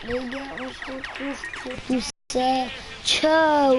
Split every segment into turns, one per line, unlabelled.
Les gars, on se retrouve pour tout ça. Ciao.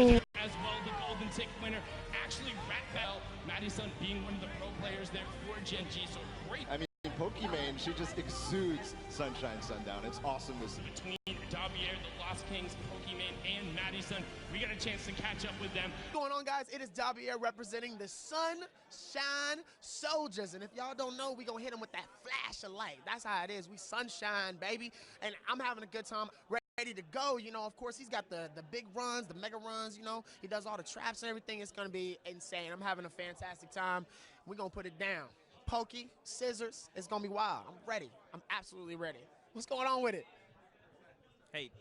I mean, Pokimane, she just exudes Sunshine Sundown. It's awesome to see.
Between Davier, the Lost Kings, Pokimane, and Madison, we got a chance to catch up with them.
What's going on, guys? It is Davier representing the Sunshine Soldiers. And if y'all don't know, we gonna hit them with that flash of light. That's how it is. We sunshine, baby. And I'm having a good time. Ready to go. You know, of course, he's got the big runs, the mega runs, you know. He does all the traps and everything. It's going to be insane. I'm having a fantastic time. We're going to put it down. Pokey, scissors, it's going to be wild. I'm ready. I'm absolutely ready. What's going on with it?
Hey,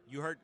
you heard...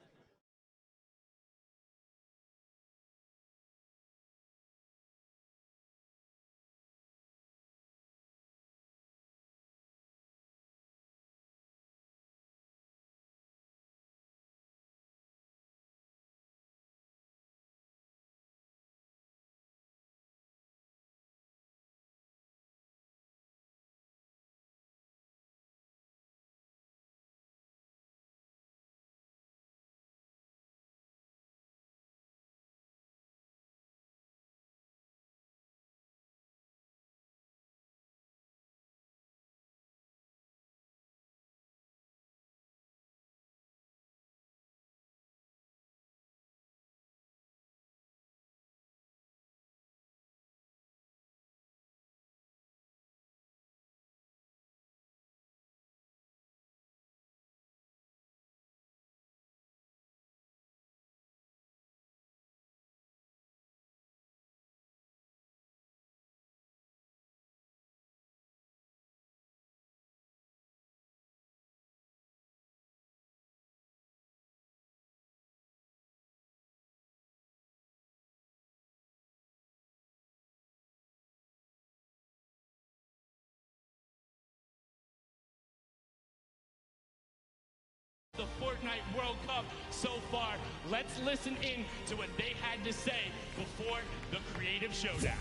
The Fortnite World Cup so far. Let's listen in to what they had to say before the creative showdown.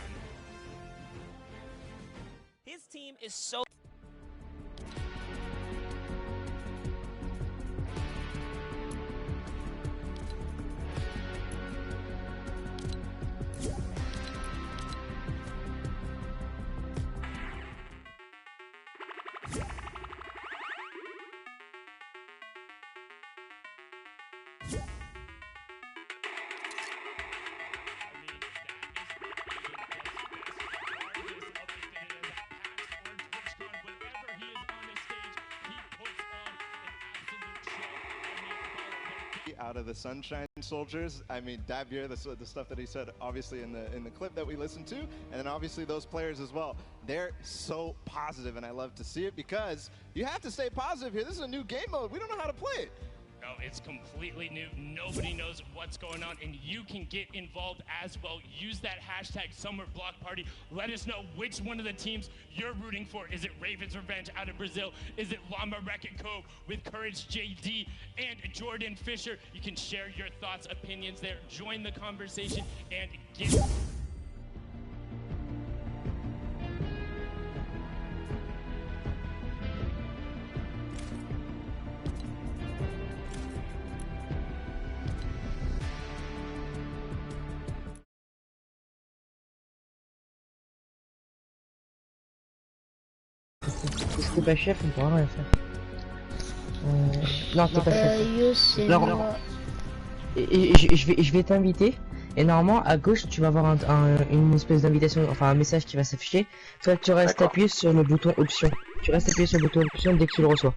His team is so...
Out of the Sunshine Soldiers, I mean, Davier, the stuff that he said, obviously in the clip that we listened to, and then obviously those players as well. They're so positive, and I love to see it because you have to stay positive here. This is a new game mode. We don't know how to play it.
No, it's completely new. Nobody knows what's going on, and you can get involved as well. Use that hashtag Summer Block Party. Let us know which one of the teams you're rooting for. Is it Ravens Revenge out of Brazil? Is it Llama Wreck-It Cove with Courage JD and Jordan Fisher? You can share your thoughts, opinions there. Join the conversation and get...
T'es pas chef, on pourra rien faire. Non, t'es pas chef. Alors, je vais t'inviter. Et normalement, à gauche, tu vas avoir une espèce d'invitation, enfin un message qui va s'afficher. Toi, tu restes appuyé sur le bouton option. Tu restes appuyé sur le bouton option dès que tu le reçois.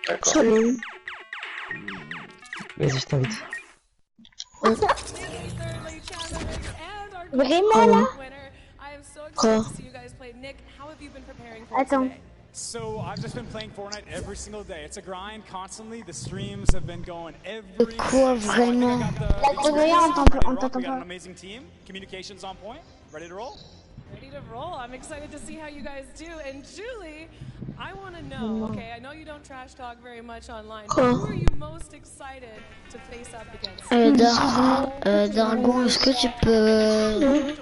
D'accord.
Vas-y, je t'invite.
Vraiment là?
Quoi?
Attends.
So I've just been playing Fortnite every single day. It's a grind constantly. The streams have been going every
Quoi vraiment?
on t'entend pas. An amazing team. Communications on point. Ready to roll?
Ready to roll. I'm excited to see how you guys do. And Julie, I want to know, okay, I know you don't trash talk very much online, but who are you most excited to face up against?
Dargon, est-ce que tu peux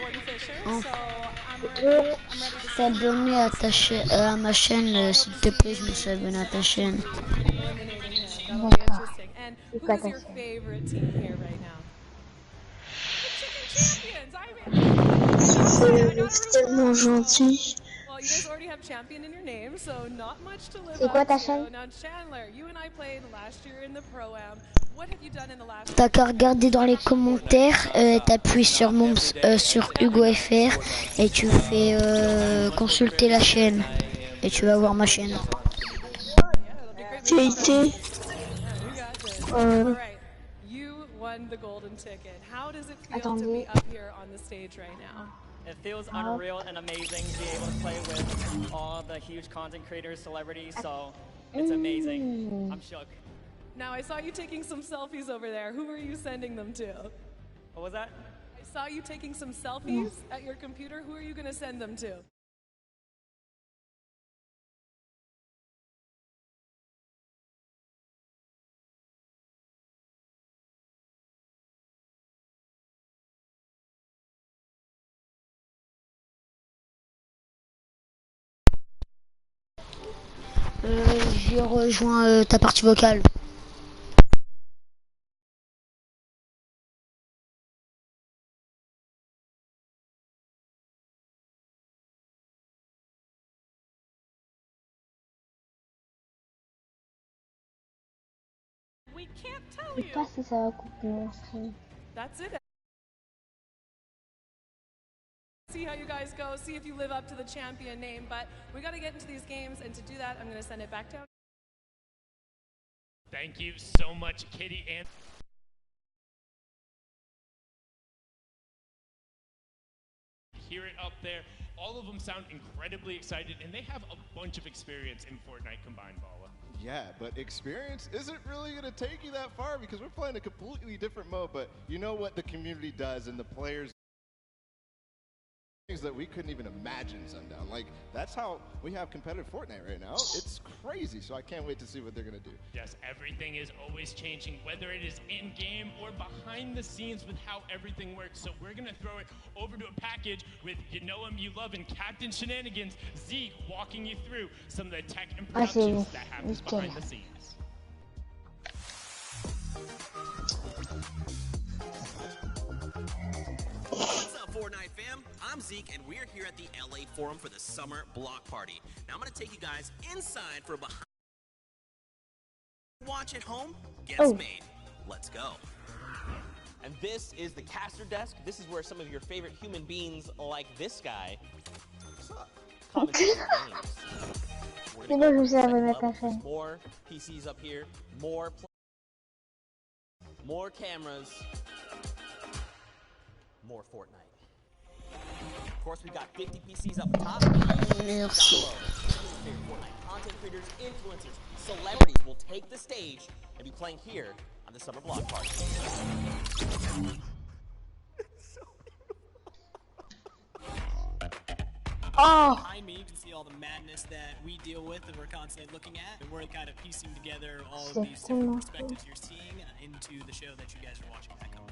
t'abonner à ma chaîne, s'il te plaît, je me suis abonné à ta chaîne.
D'accord. And who is your favorite team here right now? The Chicken Champions!
C'est tellement gentil.
Well, you guys already have champion in your name, so not much to live
C'est quoi ta
up to.
chaîne?
Now, Chandler, you and I played last year in the Pro-Am. What have you done in the last
T'as qu'à regarder dans les commentaires, t'appuies sur sur Hugo FR et tu fais consulter la chaîne et tu vas voir ma chaîne. J'ai été.
Alright, you won the golden ticket. How does it feel to be up here on the stage right now?
It feels unreal and amazing to be able to play with all the huge content creators, celebrities, so it's amazing. I'm shook.
Now, I saw you taking some selfies over there. Who are you sending them to?
What was that?
I saw you taking some selfies at your computer. Who are you going to send them to?
J'ai rejoint ta partie vocale.
We can't tell
Je sais pas si ça va couper mon stream.
That's it. See how you guys go, see if you live up to the champion name, but we got to get into these games, and to do that, I'm going to send it back down.
Thank you so much, Kitty. And hear it up there. All of them sound incredibly excited, and they have a bunch of experience in Fortnite combined, Bala.
Yeah, but experience isn't really going to take you that far because we're playing a completely different mode. But you know what the community does and the players, things that we couldn't even imagine, Sundown. Like, that's how we have competitive Fortnite right now. It's crazy, so I can't wait to see what they're going to do.
Yes, everything is always changing, whether it is in-game or behind the scenes with how everything works. So we're going to throw it over to a package with You Know Him, You Love, and Captain Shenanigans, Zeke, walking you through some of the tech and productions that happens behind the scenes.
What's up, Fortnite fam? I'm Zeke, and we're here at the LA Forum for the Summer Block Party. Now, I'm going to take you guys inside for a behind. Watch at home gets made. Let's go.
And this is the caster desk. This is where some of your favorite human beings, like this guy, commentate games.
C'est bon, je me suis abonné à ta chaîne.
More PCs up here, more cameras, more Fortnite. Of course, we got 50 PCs up top.
Merci.
Fortnite content creators, influencers, celebrities will take the stage and be playing here on the Summer Block Party.
Behind me, you can see all the madness that we deal with and we're constantly looking at. And we're kind of piecing together all of these different perspectives you're seeing into the show that you guys are watching back home.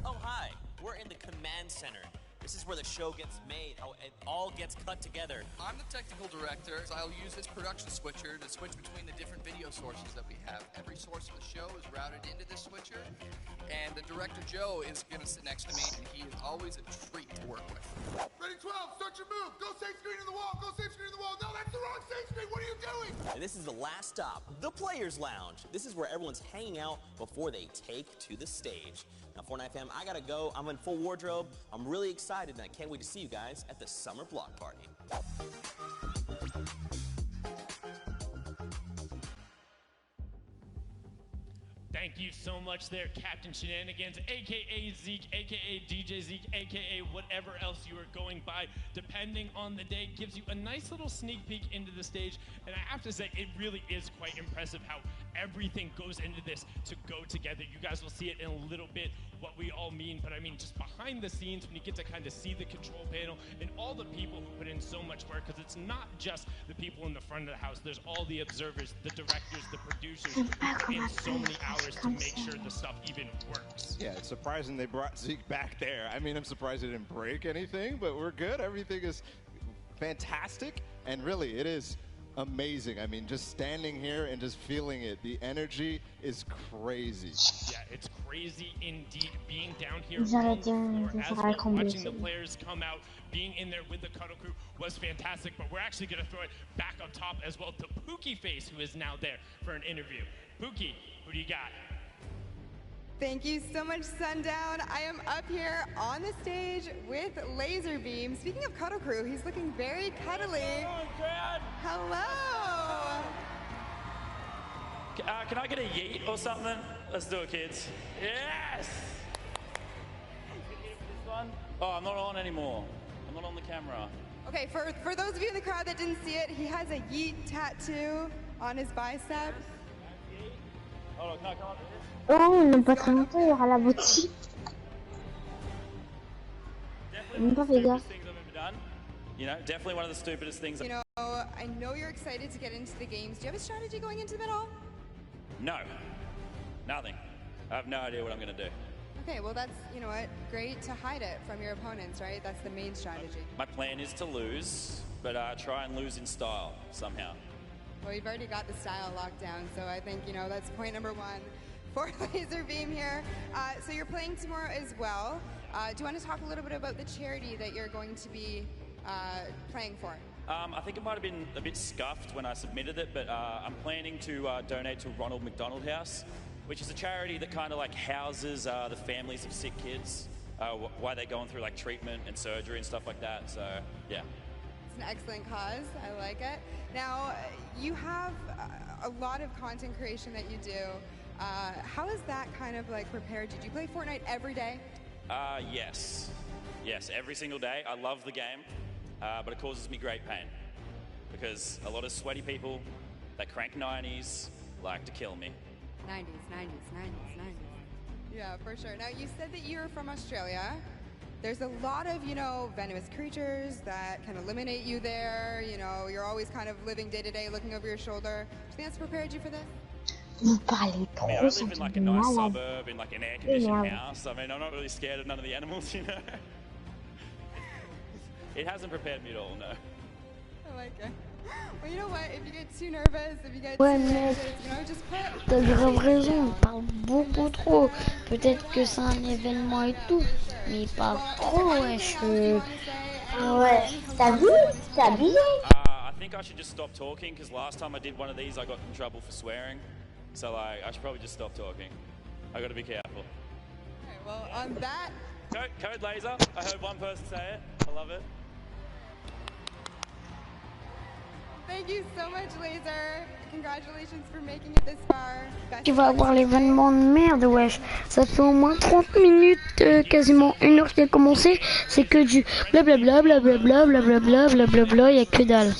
Oh, hi. We're in the command center. This is where the show gets made, how it all gets cut together.
I'm the technical director, so I'll use this production switcher to switch between the different video sources that we have. Every source of the show is routed into this switcher, and the director Joe is going to sit next to me, and he is always a treat to work with.
Ready, 12, start your move. Go save screen in the wall. Go save screen in the wall. No, that's the wrong save screen. What are you doing?
And this is the last stop, the Players Lounge. This is where everyone's hanging out before they take to the stage. Now, Fortnite fam, I gotta go. I'm in full wardrobe. I'm really excited, and I can't wait to see you guys at the Summer Block Party.
Thank you so much there, Captain Shenanigans, a.k.a. Zeke, a.k.a. DJ Zeke, a.k.a. whatever else you are going by, depending on the day, gives you a nice little sneak peek into the stage. And I have to say, it really is quite impressive how everything goes into this to go together. You guys will see it in a little bit, what we all mean, but I mean just behind the scenes when you get to kind of see the control panel and all the people who put in so much work, because it's not just the people in the front of the house. There's all the observers, the directors, the producers who put in so many hours to make sure the stuff even works.
Yeah, it's surprising they brought Zeke back there. I mean, I'm surprised it didn't break anything, but we're good. Everything is fantastic, and really, it is amazing. I mean, just standing here and just feeling it. The energy is crazy.
Yeah, it's crazy indeed. Being down here
Ils
on
arrêtent
the floor
de
as
faire
well,
la combo,
watching the
c'est-
players come out, being in there with the Cuddle Crew was fantastic. But we're actually going to throw it back up top as well to Pookie Face, who is now there for an interview. Pookie, who do you got?
Thank you so much, Sundown. I am up here on the stage with Laser Beam. Speaking of Cuddle Crew, he's looking very cuddly. Hello.
Can I get a yeet or something? Let's do it, kids. Yes! This one? Oh, I'm not on anymore. I'm not on the camera.
Okay, for those of you in the crowd that didn't see it, he has a yeet tattoo on his bicep.
Hold on, can I come up with this?
Oh, non pas très longtemps, il y aura la boutique. Même pas fait gaffe.
Things I've ever done. You know, definitely one of the stupidest things.
You know, I know you're excited to get into the games. Do you have a strategy going into them at all?
No. Nothing. I have no idea what I'm going to do.
Okay, well that's, you know what, great to hide it from your opponents, right? That's the main strategy.
My plan is to lose, but try and lose in style somehow.
Well, you've already got the style locked down, so I think, you know, that's point number one for Laser Beam here. So you're playing tomorrow as well. Do you want to talk a little bit about the charity that you're going to be playing for?
I think it might have been a bit scuffed when I submitted it, but I'm planning to donate to Ronald McDonald House, which is a charity that kind of like houses the families of sick kids while they're going through like treatment and surgery and stuff like that. So, yeah.
It's an excellent cause. I like it. Now, you have a lot of content creation that you do. How is that kind of like prepared you? Do you play Fortnite every day?
Yes. Yes, every single day. I love the game, but it causes me great pain because a lot of sweaty people that crank 90s like to kill me.
90s. Yeah, for sure. Now, you said that you're from Australia. There's a lot of, you know, venomous creatures that can eliminate you there. You know, you're always kind of living day to day, looking over your shoulder. Do you think that's prepared you for this?
Vous parlez
I mean,
trop,
I
ça
live in
me
like a
fait
nice
malade.
suburb in like an air-conditioned
Yeah.
house. I mean, I'm not really scared of none of the animals, you know. It hasn't prepared me at all, no.
I like it. Well, you know what? If you get too nervous, if you get
Ouais,
too
mec,
anxious, you know, just put...
t'as grave raison, il parle beaucoup trop. Peut-être que c'est un événement et tout, mais il parle trop, wesh. Ouais, t'as vu? C'est abusé.
I think I should just stop talking because last time I did one of these, I got in trouble for swearing. So like, I should probably just stop talking. I got to be careful.
Okay, well, on that...
Code laser. I heard one person say it. I love it.
Thank you so much, Laser. Congratulations for making it this far. Best
Tu
of
vas
luck.
avoir l'événement de merde, wesh. Ça fait au moins 30 minutes, quasiment 1 heure qu'il a commencé. C'est que du blablabla, blablabla, blablabla, blablabla, il y a que dalle.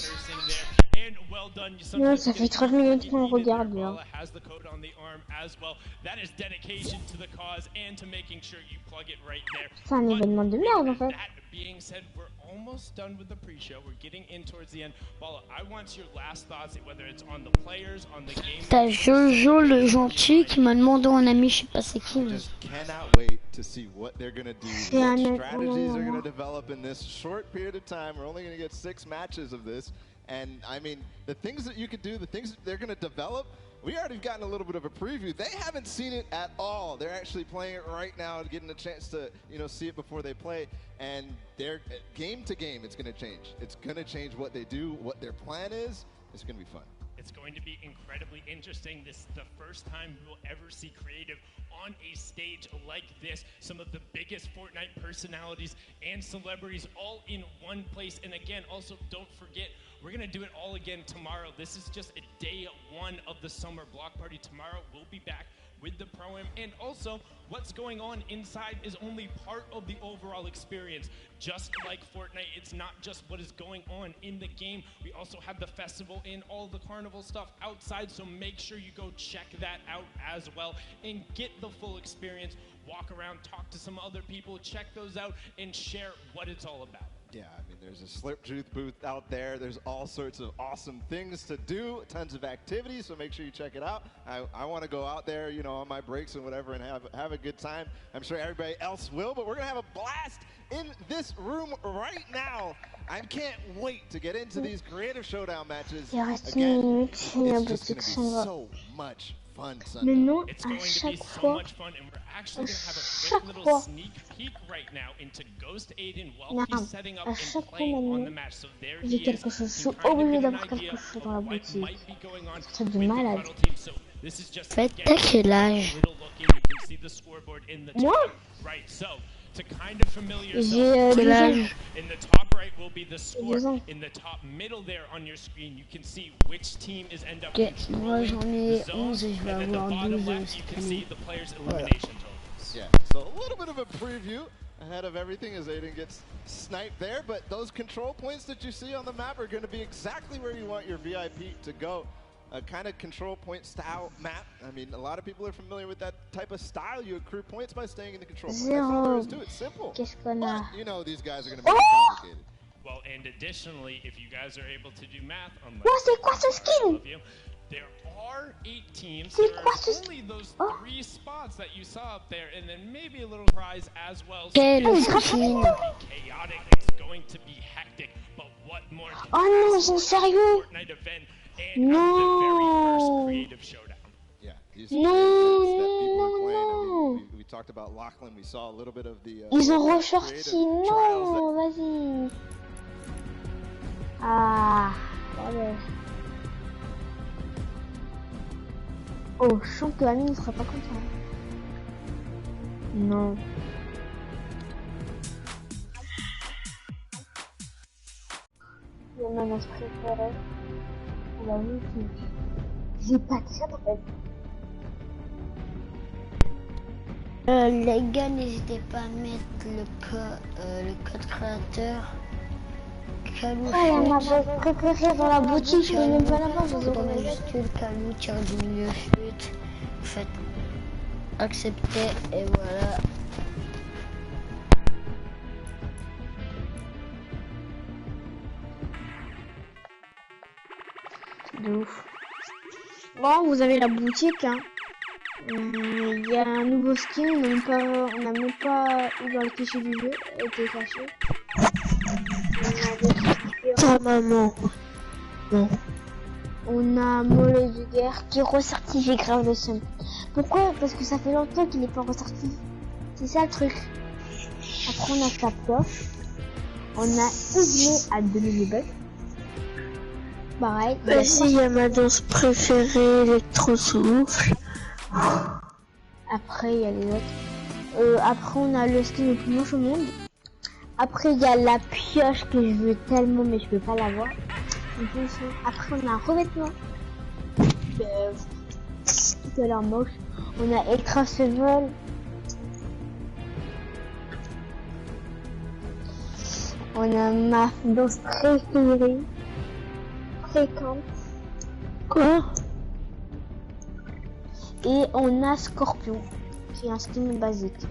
Non,
ça fait 30 minutes qu'on regarde là.
Has the code on the arm as well. That is dedication to the cause and to making sure you plug it right there.
C'est un événement de merde en fait.
That being said, we're almost done with the pre-show. We're getting in towards the end. Paula, I want your last thoughts, whether it's on the players, on the game.
T'as Jojo le gentil qui m'a demandé en ami, je sais pas c'est qui. Mais...
Just cannot wait to see what they're going to do, what strategies are going to develop in this short period of time. We're only going to get 6 matches of this. And I mean, the things that you could do, the things that they're going to develop, we already gotten a little bit of a preview. They haven't seen it at all. They're actually playing it right now, getting a chance to, you know, see it before they play. And they're game to game, it's going to change. It's going to change what they do, what their plan is. It's going to be fun.
It's going to be incredibly interesting. This is the first time we will ever see creative on a stage like this. Some of the biggest Fortnite personalities and celebrities all in one place. And again, also don't forget, we're going to do it all again tomorrow. This is just a day 1 of the summer block party. Tomorrow we'll be back with the Pro-Am. And also, what's going on inside is only part of the overall experience. Just like Fortnite, it's not just what is going on in the game. We also have the festival and all the carnival stuff outside, so make sure you go check that out as well and get the full experience. Walk around, talk to some other people, check those out, and share what it's all about.
Yeah, I mean, There's a Slip Truth booth out there. There's all sorts of awesome things to do, tons of activities, so make sure you check it out. I want to go out there, you know, on my breaks and whatever and have a good time. I'm sure everybody else will, but we're going to have a blast in this room right now. I can't wait to get into these creative showdown matches. Again, it's just going to be so much fun Sunday.
It's going to be so much fun, and we're actually going to have a quick little sneak peek right now into Ghost Aiden while he's setting up and playing on the match. So there he is. You can kind of get an idea of what might be going on with the Cuddle team. So this is just a little look in. You can see the scoreboard in the top right. So to kind of familiar yourself, in the top right will be the score. In the top middle there on your screen, you can see which team is end up controlling the zone. And at the bottom left, you can see the players' elimination totals.
Yeah, so a little bit of a preview ahead of everything as Aiden gets sniped there, but those control points that you see on the map are going to be exactly where you want your VIP to go. A kind of control point style map. I mean, a lot of people are familiar with that type of style. You accrue points by staying in the control point. That's all there is to it. Simple. But, you know, these guys are going to make it complicated.
Well, and additionally, if you guys are able to do math, there are 8 teams. There are only those 3 spots that you saw up there, and then maybe a little prize as well. So it's going to be chaotic. It's going to be hectic. But what more can Fortnite event and the very first creative showdown?
Yeah, these are that people are playing. I mean, we talked about Lachlan. We saw a little bit of the.
Ils ont ressorti. Non, vas-y. Ah, ouais. Oh, je sens que Ami ne sera pas content. Non. Le manage préféré. On va vu que j'ai pas de ça en fait. Les gars, n'hésitez pas à mettre le code créateur. Calou, il y en a préféré dans la boutique, je vais même pas la voir. Dans majuscule, Calou, tiré du milieu, chute. Faites accepter et voilà. De ouf. Bon, vous avez la boutique, hein. Il y a un nouveau skin, on n'a même pas eu dans le cliché du jeu, a été caché. Ta maman. Bon. On a Mollet de guerre qui est ressorti, j'ai grave le seum. Pourquoi? Parce que ça fait longtemps qu'il n'est pas ressorti. C'est ça le truc. Après on a Captoff. On a Igné à 2000 bucks. Pareil.
Vas-y, il y a ma danse préférée, électro-souffle.
Après, il y a les autres. Après, on a le skin le plus moche au monde. Après, il y a la pioche que je veux tellement, mais je peux pas l'avoir. Après, on a un revêtement. Tout à l'heure moche. On a Extra Sevel. On a ma danse préférée. Fréquente. Quoi? Et on a Scorpion, qui est un skin basique.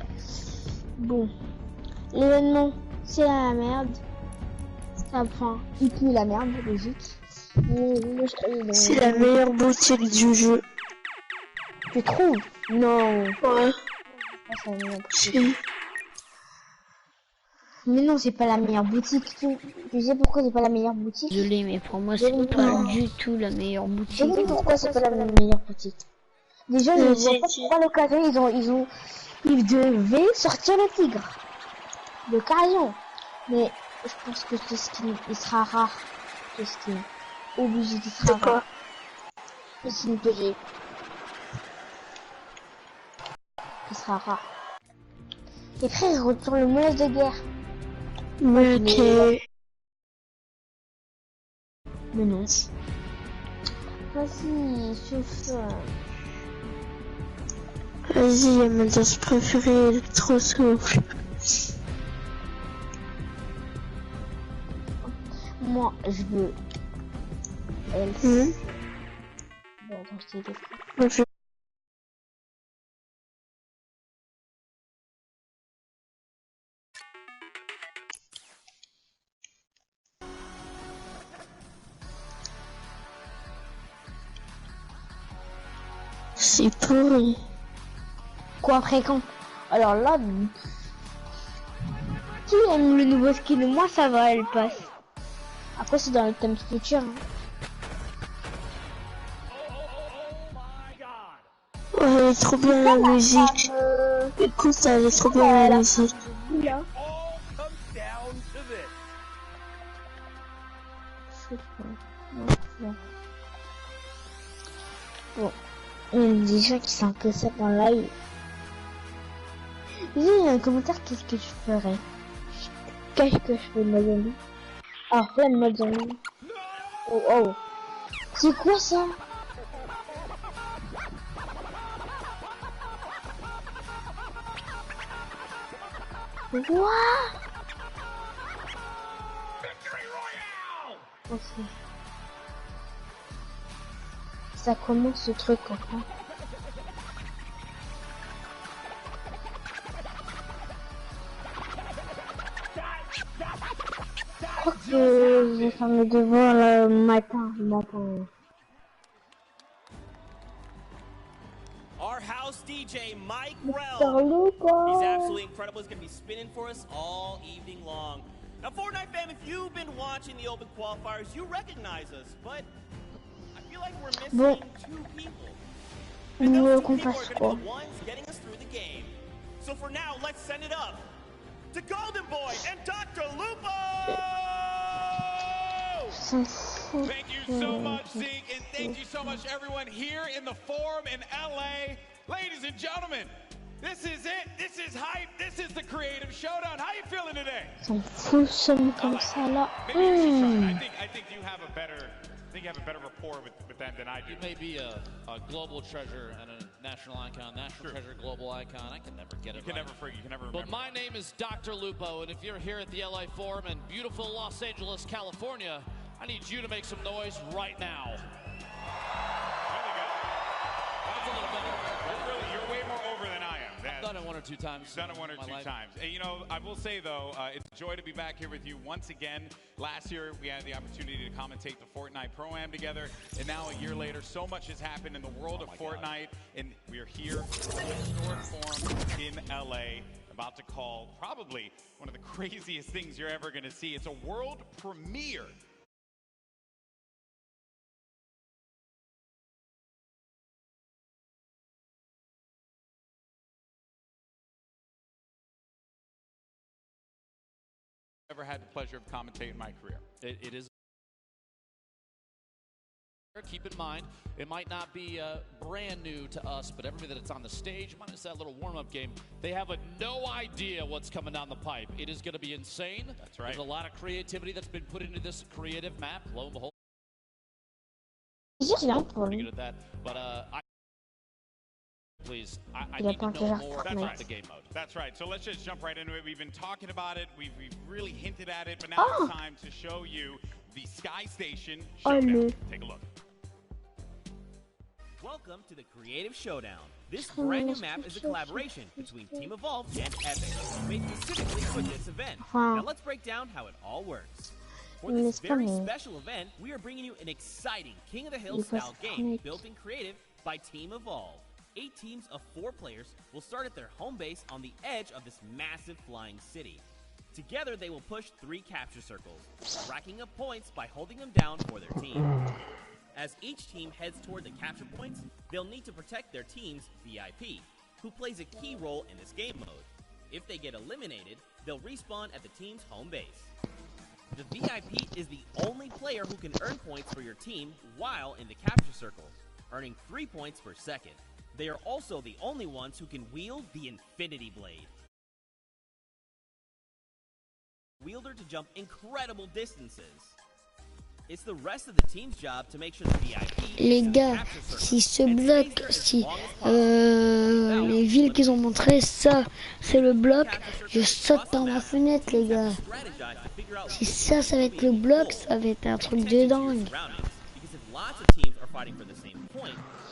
Bon, l'événement, c'est la merde. Enfin, il pue la merde, logique.
C'est la meilleure boutique du jeu.
Tu trouves? Non.
Ouais.
Mais non, c'est pas la meilleure boutique. Tu sais pourquoi c'est pas la meilleure boutique? Désolé, mais pour moi, c'est pas du tout la meilleure boutique. Je sais pourquoi c'est pas la meilleure boutique. Déjà, je ne vois pas pourquoi l'occasion, ils devaient sortir le tigre. L'occasion. Mais je pense que ce skin, il sera rare. Ce skin. Obligé qu'il sera rare. Le skin PG. Il sera rare. Et frère, il retourne le mollet de guerre.
Ok.
Mais non. Vas-y, sauf
Vas-y, il y a ma danse préférée, électro-souffle.
Moi, je veux... Bon, attends, je t'ai dit.
C'est pourri.
Quoi, fréquent? Alors là, qui aime le nouveau skin? Moi, ça va, elle passe. Après, c'est dans le thème futur. Hein.
Ouais, elle est trop bien la musique. Écoute, elle est trop bien la musique.
Bon, il y a des gens qui sont que ça en live. Il y a un commentaire, qu'est-ce que je ferais? Qu'est-ce que je fais, mode zombie? Ah, plein de mode zombie. Oh, oh. C'est quoi ça? Quoi? Ok. Ça commence ce truc, enfin. Je crois que je vais faire mes devoirs le matin.
Our house DJ, Mike Rell. He's absolutely incredible. He's going to be spinning for us all evening long. Now, Fortnite fam, if you've been watching the open qualifiers, you recognize us, but I feel like we're missing two people. And those two people are going to be the ones getting us through the game. So for now, let's send it up to Golden Boy and Dr. Lupo!
Thank you so much, Zeke, and thank you so much, everyone here in the forum in LA. Ladies and gentlemen, this is it. This is hype. This is the creative showdown. How you feeling today?
S'en fout, somme comme ça là.
Maybe you should try it. I think you have a better. I think you have a better rapport with them than I do.
You may be a global treasure and a national icon, treasure, global icon. I can never get it.
You can never forget. You can never remember.
But my name is Dr. Lupo, and if you're here at the LA Forum in beautiful Los Angeles, California, I need you to make some noise right now.
That's a little better. You're way more over than I am.
I've done it one or two times.
You've done it one or two times. And, you know, I will say, though, it's a joy to be back here with you once again. Last year, we had the opportunity to commentate the Fortnite Pro-Am together. And now, a year later, so much has happened in the world of Fortnite. And we are here at the historic forum in L.A., about to call probably one of the craziest things you're ever going to see. It's a world premiere. Ever had the pleasure of commentating in my career.
It is. Keep in mind, it might not be brand new to us, but everybody that's on the stage, minus that little warm-up game, they have no idea what's coming down the pipe. It is going to be insane.
That's right.
There's a lot of creativity that's been put into this creative map. Lo and behold. Pretty good at that, but please, I need to know more about the game mode.
That's right. So let's just jump right into it. We've been talking about it. We've really hinted at it, but now it's time to show you the Sky Station Showdown. Take a look.
Welcome to the Creative Showdown. This brand new map is a collaboration between Team Evolve and Epic, made specifically for this event. Now let's break down how it all works. For this very special event, we are bringing you an exciting King of the Hill style game built in creative by Team Evolve. 8 teams of 4 players will start at their home base on the edge of this massive flying city. Together, they will push 3 capture circles, racking up points by holding them down for their team. As each team heads toward the capture points, they'll need to protect their team's VIP, who plays a key role in this game mode. If they get eliminated, they'll respawn at the team's home base. The VIP is the only player who can earn points for your team while in the capture circle, earning 3 points per second. They are also the only ones who can wield the Infinity Blade. Wielder to jump incredible distances. It's the rest of the team's job to make sure the VIP
Les gars, si ce bloc, si les villes qu'ils ont montré, ça c'est le bloc, je saute dans la fenêtre les gars. Si ça va être le bloc, ça va être un truc de dingue.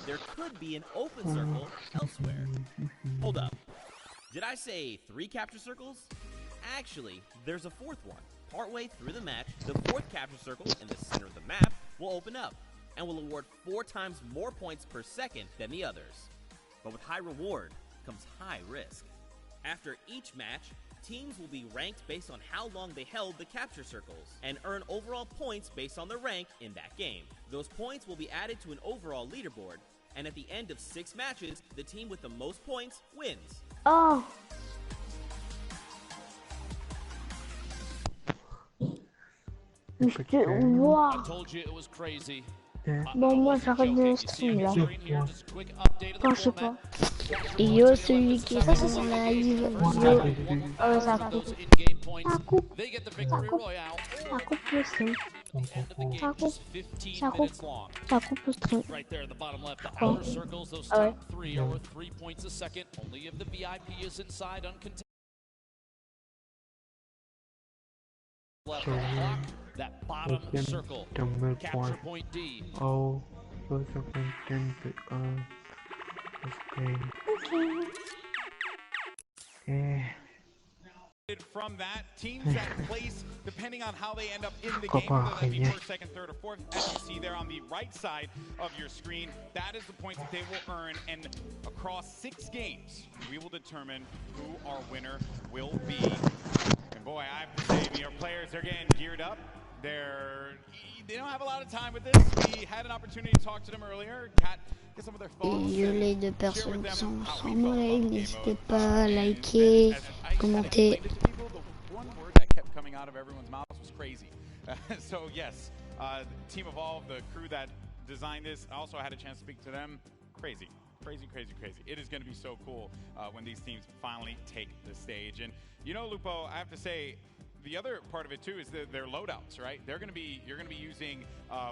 There could be an open circle elsewhere. Hold up. Did I say 3 capture circles? Actually, there's a 4th one. Partway through the match, the 4th capture circle in the center of the map will open up. and will award 4 times more points per second than the others. But with high reward comes high risk. After each match, teams will be ranked based on how long they held the capture circles and earn overall points based on their rank in that game. Those points will be added to an overall leaderboard, and at the end of 6 matches, the team with the most points wins.
Oh. Wow.
I told you it was crazy.
Bon, moi j'arrête de stream là. Enfin, je sais pas.
Yo, celui qui est en live. Yo.
Ça coupe. Ça coupe. Ça coupe le stream. Ça coupe. Ça coupe. Ça coupe le stream.
Right there in the bottom left, the
Oh.
outer circles, those
Ah ouais.
top 3 are worth 3 points a second. Only if the VIP is inside uncontested. Left on the clock, that bottom circle, capture point D.
Oh, so content
From that, teams that place, depending on how they end up in the game, whether that be first, second, third, or fourth, as you see there on the right side of your screen, that is the points that they will earn, and across 6 games, we will determine who our winner will be. And boy, I have to say, our players, they're getting geared up. They don't have a lot of time with this. We had an opportunity to talk to them earlier. Get some of their thoughts.
Et les 2 personnes qui sont sur mon live, n'hésitez pas à liker, commenter.
One word that kept coming out of everyone's mouths was crazy. So yes, Team Evolve, the crew that designed this, I also had a chance to speak to them. Crazy. Crazy, crazy, crazy. It is going to be so cool when these teams finally take the stage. And you know, Lupo, I have to say, the other part of it too is their loadouts, right? You're going to be using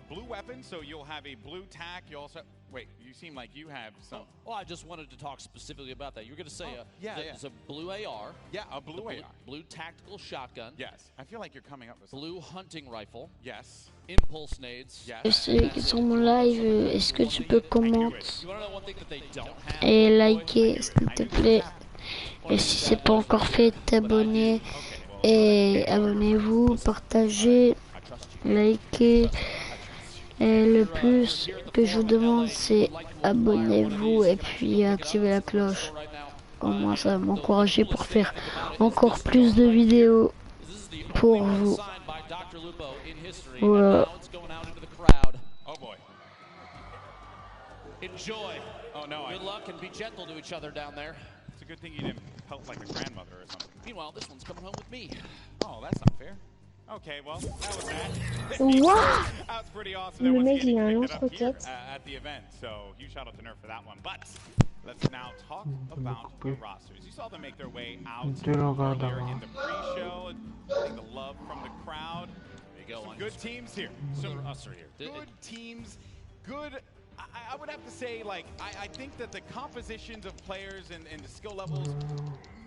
blue weapons, so you'll have a blue tac. You also wait. You seem like you have some.
Oh, I just wanted to talk specifically about that. You were going to say it's a blue AR.
Yeah, a blue AR.
Blue tactical shotgun.
Yes, I feel like you're coming up with
blue hunting rifle.
Yes.
Impulse nades.
Et ceux qui sont sur mon live, est-ce que tu peux commenter et liker s'il te plaît? Et si c'est pas encore fait, t'abonner. Et abonnez-vous, partagez, likez. Et le plus que je vous demande, c'est abonnez-vous et puis activez la cloche. Au moins ça va m'encourager pour faire encore plus de vidéos pour vous. Voilà.
Enjoy.
Oh no!
Good luck and be gentle to each other down there.
It's a good thing you didn't help like a grandmother or something.
Meanwhile, this one's coming home with me.
Oh, that's not fair. Okay, well, that was that.
What?
That was pretty awesome.
Le mec, il a un lance-roquette.
At the event, so huge shout out to Nerf for that one. But let's now talk about the rosters. You saw them make their way out earlier in the pre-show, getting the love from the crowd.
There you go.
Some good teams here.
So us are here.
Good teams. Good. I would have to say, like, I think that the compositions of players and the skill levels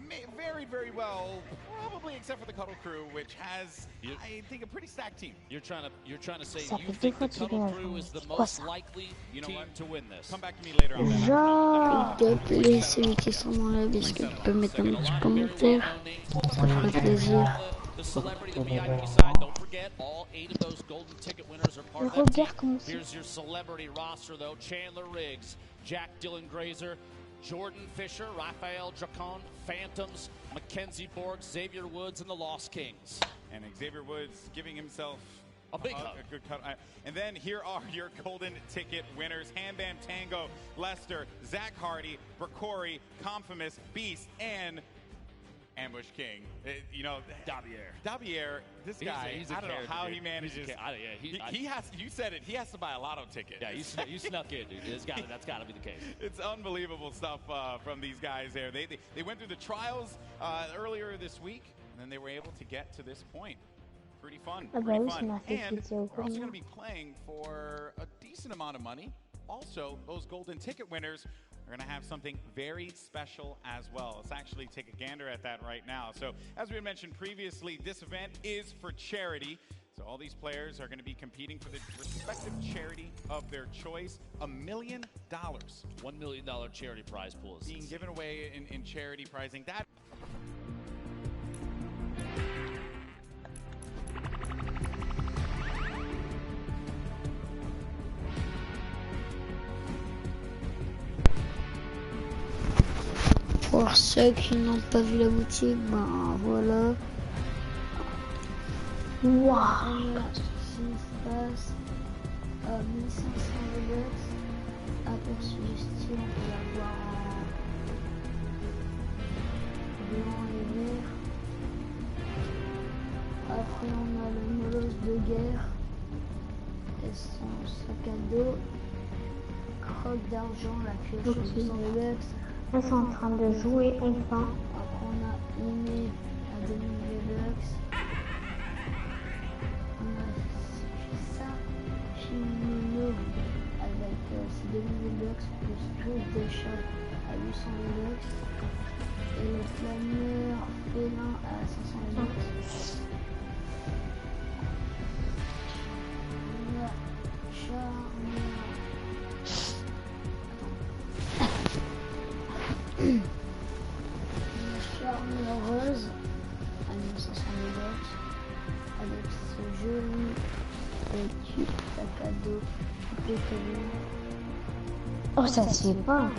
may very, very well, probably except for the Cuddle Crew, which has, I think, a pretty stacked team.
You're trying to say you think the Cuddle Crew is the most likely team to win this.
Come back to me later on that.
Genre, s'il te plaît, celui qui est sur mon live, est-ce que tu peux mettre un petit commentaire? Ça ferait plaisir.
The celebrity VIP side, don't forget, all 8 of those golden ticket winners are part of that team. Here's your celebrity roster, though. Chandler Riggs, Jack Dylan Grazer, Jordan Fisher, Raphael Dracon, Phantoms, Mackenzie Borg, Xavier Woods, and the Lost Kings.
And Xavier Woods giving himself
a big hug.
A good cut. And then here are your golden ticket winners. Ham Bam Tango, Lester, Zach Hardy, Bracori, Confimus, Beast, and Ambush King. You know, Dabier, this guy,
he's a
I don't know how he manages. He has, you said it, he has to buy a lotto ticket.
Yeah, you snuck in, dude. That's got to be the case.
It's unbelievable stuff from these guys there. They went through the trials earlier this week, and then they were able to get to this point. Pretty fun, pretty fun. And we're also going to be playing for a decent amount of money. Also, those golden ticket winners are going to have something very special as well. Let's actually take a gander at that right now. So, as we mentioned previously, this event is for charity. So all these players are going to be competing for the respective charity of their choice. $1 million.
$1 million charity prize pool is
being given away in charity prizing. That
Pour ceux qui n'ont pas vu la boutique, ben voilà.
Waouh.
Une passe à 1500 V-Bucks. Aperçu du style, on peut l'avoir en blanc et vert. Après on a le molosse de guerre et son sac à dos. Croque d'argent, la pioche de 100 V-Bucks.
Ils sont en train de jouer enfin.
Après on a Ime à 2000 V-Bucks. On a ça, Chimino avec ses 2000 V-Bucks plus plus de chat à 800 V-Bucks. Et le planeur félin à 500 V-Bucks. On a charmeur. Charmeur rose à 1500 V-Bucks avec ce joli petit sac à dos tout étonné.
Oh, ça se fait pas.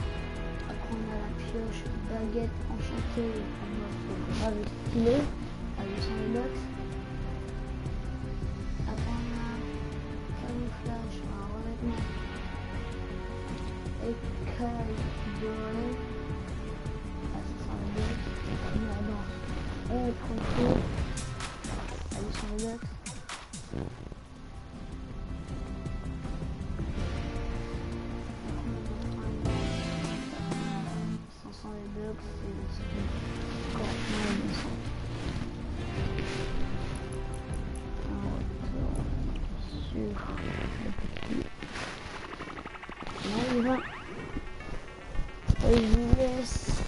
Après on a la pioche baguette enchantée en mode grave stylé à 800 V-Bucks. Après on a camouflage, un revêtement écaille dorée à 500 V-Bucks. On a tranquille à 800 V-Bucks. On y va. Et je vous laisse.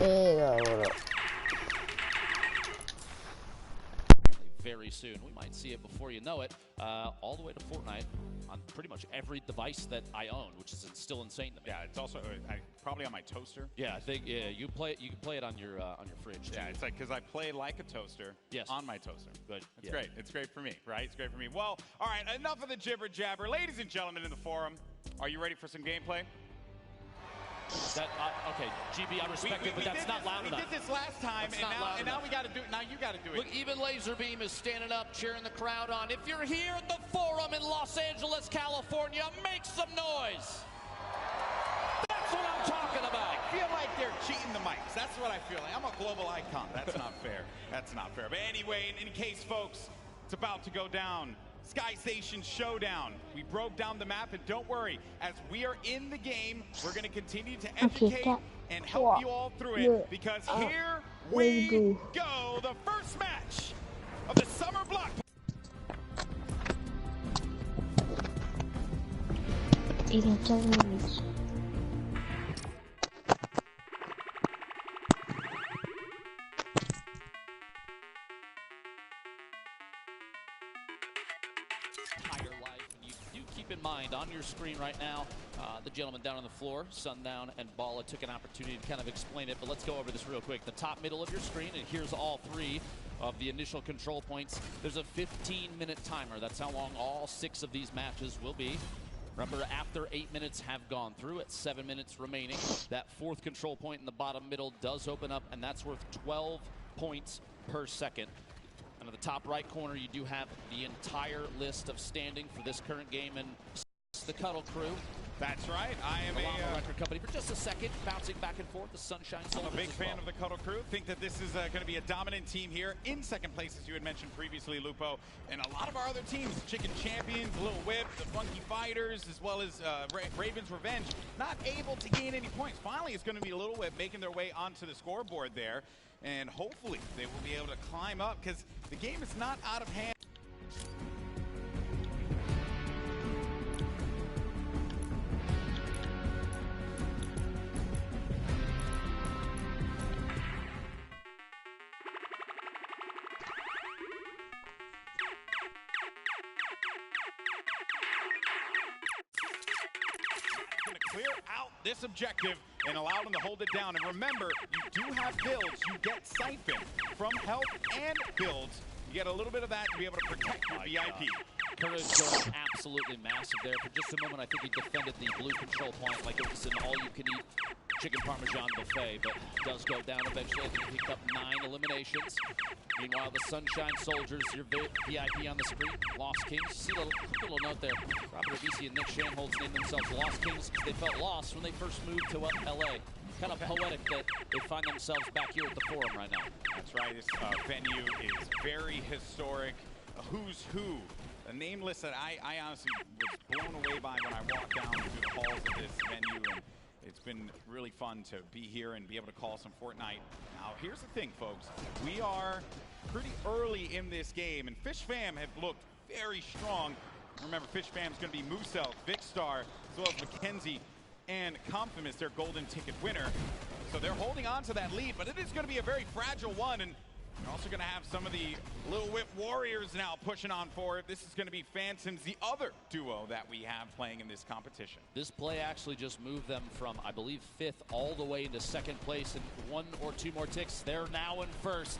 Et voilà.
Very soon. We might see it before you know it, all the way to Fortnite on pretty much every device that I own, which is still insane to me.
Yeah, it's also probably on my toaster.
Yeah, I think you can play it on your fridge.
Yeah, it's like because I play like a toaster on my toaster.
Good.
It's great. It's great for me, right? It's great for me. Well, all right, enough of the jibber jabber. Ladies and gentlemen in the forum, are you ready for some gameplay?
That okay, GB, I respect it, but that's not loud enough.
We did this last time, and now we got to do it. Now you got to do it.
Look, even Laserbeam is standing up, cheering the crowd on. If you're here at the Forum in Los Angeles, California, make some noise. That's what I'm talking about.
I feel like they're cheating the mics. That's what I feel like. I'm a global icon. That's not fair. That's not fair. But anyway, in any case, folks, it's about to go down. Sky Station Showdown. We broke down the map, and don't worry, as we are in the game, we're going to continue to educate and help you all through it, because here we go. The first match of the Summer Block.
Il y a 15 minutes.
In mind on your screen right now, the gentleman down on the floor, Sundown and Bala, took an opportunity to kind of explain it, but let's go over this real quick. The top middle of your screen, and here's all three of the initial control points. There's a 15-minute timer. That's how long all 6 of these matches will be. Remember, after 8 minutes have gone through, at 7 minutes remaining, that 4th control point in the bottom middle does open up, and that's worth 12 points per second. And at the top right corner, you do have the entire list of standing for this current game, and the Cuddle Crew.
That's right. I am
a record company for just a second, bouncing back and forth. The Sunshine Soldiers.
I'm a big fan of the Cuddle Crew. Think that this is going to be a dominant team here in second place, as you had mentioned previously, Lupo. And a lot of our other teams, Chicken Champions, Little Whip, the Funky Fighters, as well as Raven's Revenge, not able to gain any points. Finally, it's going to be Little Whip making their way onto the scoreboard there. And hopefully they will be able to climb up, because the game is not out of hand. Going to clear out this objective and allow them to hold it down. And remember, you do have builds. You get siphon from health and builds. You get a little bit of that to be able to protect your VIP.
Courage going absolutely massive there. For just a moment, I think he defended the blue control point like it was an all-you-can-eat chicken parmesan buffet, but does go down eventually. I think he picked up 9 eliminations. Meanwhile, the Sunshine Soldiers, your VIP on the screen, Lost Kings. See a little note there. Robert Avisi and Nick Shanholz named themselves Lost Kings because they felt lost when they first moved to LA. Kind of poetic that they find themselves back here at the Forum right now.
That's right. This venue is very historic. Who's who? A name list that I honestly was blown away by when I walked down through the halls of this venue, and it's been really fun to be here and be able to call some Fortnite. Now, here's the thing, folks. We are pretty early in this game, and Fish Fam have looked very strong. Remember, Fish Fam is going to be Moosel, Vicstar, as well as Mackenzie, and Confirmus, their golden ticket winner. So they're holding on to that lead, but it is going to be a very fragile one, and you're also going to have some of the Little Whip Warriors now pushing on forward. This is going to be Phantoms, the other duo that we have playing in this competition.
This play actually just moved them from, I believe, 5th all the way into 2nd place, and 1 or 2 more ticks. They're now in 1st.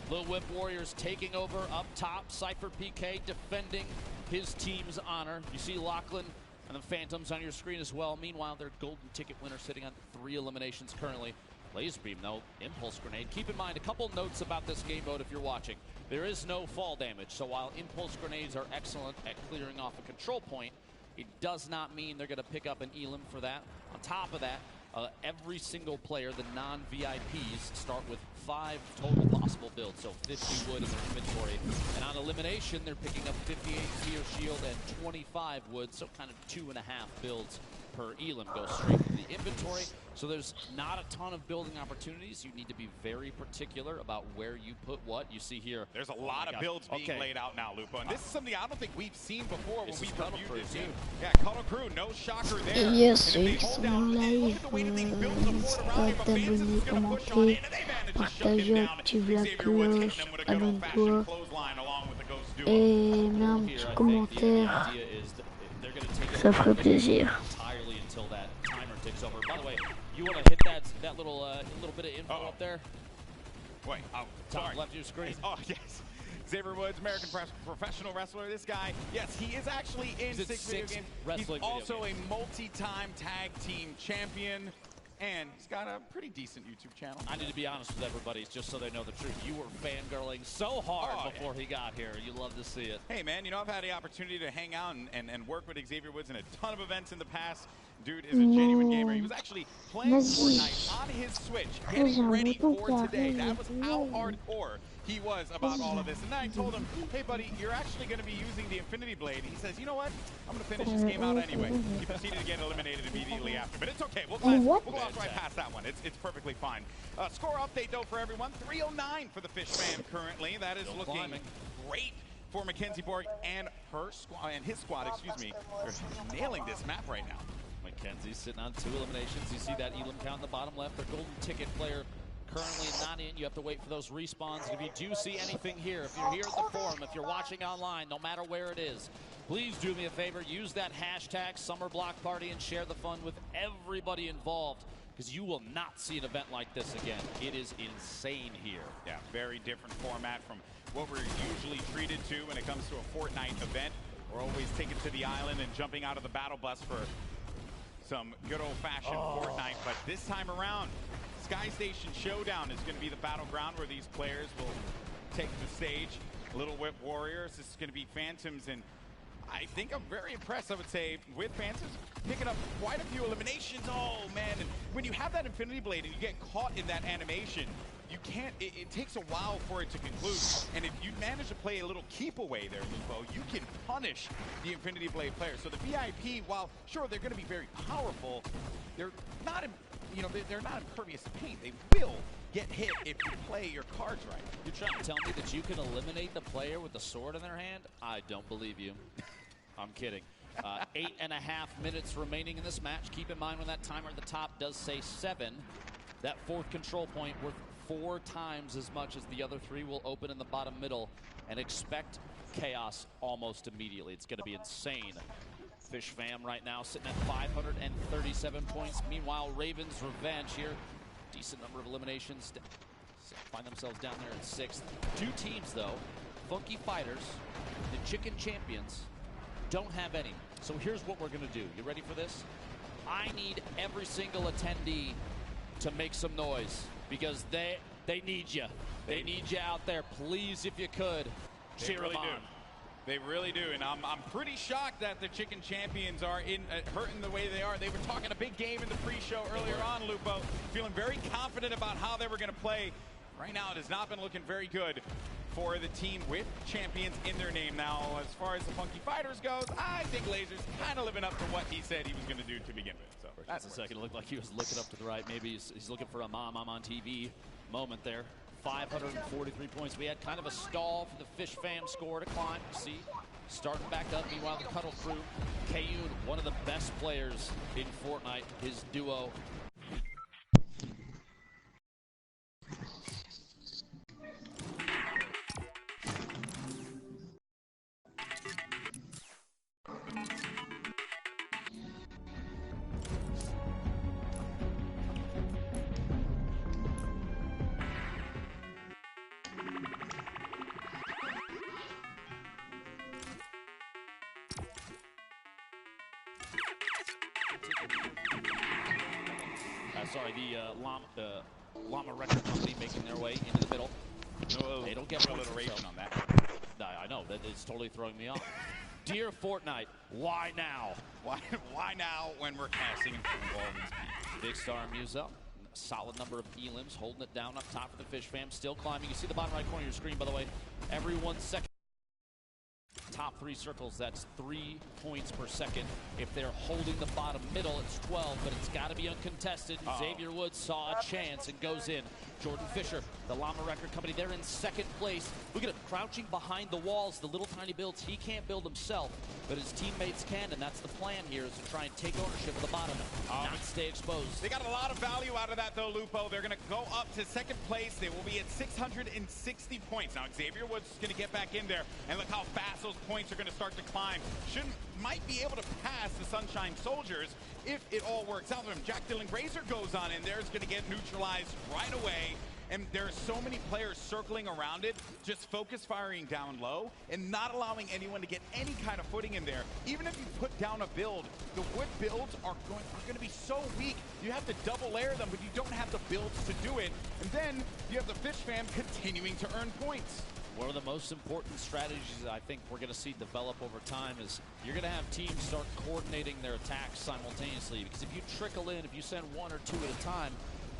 Little Whip Warriors taking over up top. Cypher PK defending his team's honor. You see Lachlan and the Phantoms on your screen as well. Meanwhile, their golden ticket winner sitting on 3 eliminations currently. Laser Beam, though, Impulse Grenade. Keep in mind, a couple notes about this game mode if you're watching. There is no fall damage, so while Impulse Grenades are excellent at clearing off a control point, it does not mean they're going to pick up an elim for that. On top of that, every single player, the non-VIPs, start with 5 total possible builds, so 50 wood in their inventory. And on elimination, they're picking up 58 Fear Shield and 25 wood, so kind of 2.5 builds per elim go straight to the inventory. So there's not a ton of building opportunities. You need to be very particular about where you put what. You see here.
There's a lot of builds being laid out now, Lupo. And this is something I don't think we've seen before when we've reviewed this game. Yeah, Cuddle Crew, no shocker there.
Yes, ils sont en live. N'hésite pas à t'abonner, commenter, partager, activer la cloche, abonne-toi et mets un petit commentaire. Ça ferait plaisir.
Over. By the way, you want to hit that little bit of info up there?
Wait,
top left of your screen.
Oh, yes. Xavier Woods, American professional wrestler. This guy, yes, he is actually in 6 video games. He's also a multi-time tag team champion. And he's got a pretty decent YouTube channel.
I need to be honest with everybody, just so they know the truth. You were fangirling so hard before he got here. You love to see it.
Hey, man, you know, I've had the opportunity to hang out and work with Xavier Woods in a ton of events in the past. Dude is a genuine gamer. He was actually playing Fortnite on his Switch, getting ready for today. That was how hardcore he was about all of this. And then I told him, hey, buddy, you're actually going to be using the Infinity Blade. He says, you know what? I'm going to finish this game out anyway. He proceeded to get eliminated immediately after. But it's okay. We'll gloss right past that one. It's perfectly fine. Score update, though, for everyone. 309 for the Fish Fam currently. That is looking great for Mackenzie Borg and her squad, and his squad, excuse me. They're nailing this map right now.
Mackenzie sitting on 2 eliminations. You see that elim count in the bottom left. Their golden ticket player currently not in. You have to wait for those respawns. If you do see anything here, if you're here at the forum, if you're watching online, no matter where it is, please do me a favor. Use that hashtag #SummerBlockParty and share the fun with everybody involved, because you will not see an event like this again. It is insane here.
Yeah, very different format from what we're usually treated to when it comes to a Fortnite event. We're always taken to the island and jumping out of the battle bus for some good old-fashioned Fortnite, but this time around, Sky Station Showdown is going to be the battleground where these players will take the stage. Little Whip Warriors, this is going to be Phantoms, and I think I'm very impressed, I would say, with Phantoms picking up quite a few eliminations. Oh, man, and when you have that Infinity Blade and you get caught in that animation, you can't, it takes a while for it to conclude. And if you manage to play a little keep away there, Lupo, you can punish the Infinity Blade players. So the VIP, while sure they're going to be very powerful, they're not, you know, they're not impervious to pain. They will get hit if you play your cards right.
You're trying to tell me that you can eliminate the player with the sword in their hand? I don't believe you. I'm kidding. 8.5 minutes remaining in this match. Keep in mind when that timer at the top does say 7, that 4th control point worth 4 times as much as the other 3 will open in the bottom middle, and expect chaos almost immediately. It's going to be insane. Fish Fam right now sitting at 537 points. Meanwhile, Ravens Revenge here, decent number of eliminations, find themselves down there in 6th. 2 teams though, Funky Fighters, the Chicken Champions, don't have any. So here's what we're going to do. You ready for this? I need every single attendee to make some noise because they need you. They need you out there. Please, if you could, cheer them on.
They really do, and I'm pretty shocked that the Chicken Champions are hurting the way they are. They were talking a big game in the pre-show earlier on, Lupo, feeling very confident about how they were going to play. Right now, it has not been looking very good for the team with champions in their name. Now, as far as the Funky Fighters goes, I think Laser's kind of living up to what he said he was going to do to begin with. So
that's a second. It looked like he was looking up to the right. Maybe he's looking for a I'm on TV moment there. 543 points. We had kind of a stall for the Fish fam score to climb. See, starting back up. Meanwhile, the Cuddle crew, Kayun, one of the best players in Fortnite. His duo. Sorry, the Llama Record Company making their way into the middle. They don't get alliteration on that. I know, that is totally throwing me off. Dear Fortnite, why now?
Why now when we're casting and involvement speed?
Big Star Muso, solid number of elims, holding it down up top for the Fish fam, still climbing. You see the bottom right corner of your screen, by the way. Every 1 second. Top 3 circles, that's 3 points per second. If they're holding the bottom middle, it's 12, but it's got to be uncontested. Xavier Woods saw a chance and goes in. Jordan Fisher, the Llama Record Company, they're in second place. Look at him crouching behind the walls, the little tiny builds. He can't build himself, but his teammates can, and that's the plan here, is to try and take ownership of the bottom, not stay exposed.
They got a lot of value out of that, though, Lupo. They're going to go up to second place. They will be at 660 points. Now, Xavier Woods is going to get back in there, and look how fast those points are going to start to climb. Might be able to pass the Sunshine Soldiers if it all works out for him. Jack Dylan Grazer goes on in there, is going to get neutralized right away. And there are so many players circling around it, just focus firing down low and not allowing anyone to get any kind of footing in there. Even if you put down a build, the wood builds are going to be so weak. You have to double layer them, but you don't have the builds to do it. And then you have the Fish fam continuing to earn points.
One of the most important strategies I think we're going to see develop over time is you're going to have teams start coordinating their attacks simultaneously. Because if you trickle in, if you send 1 or 2 at a time,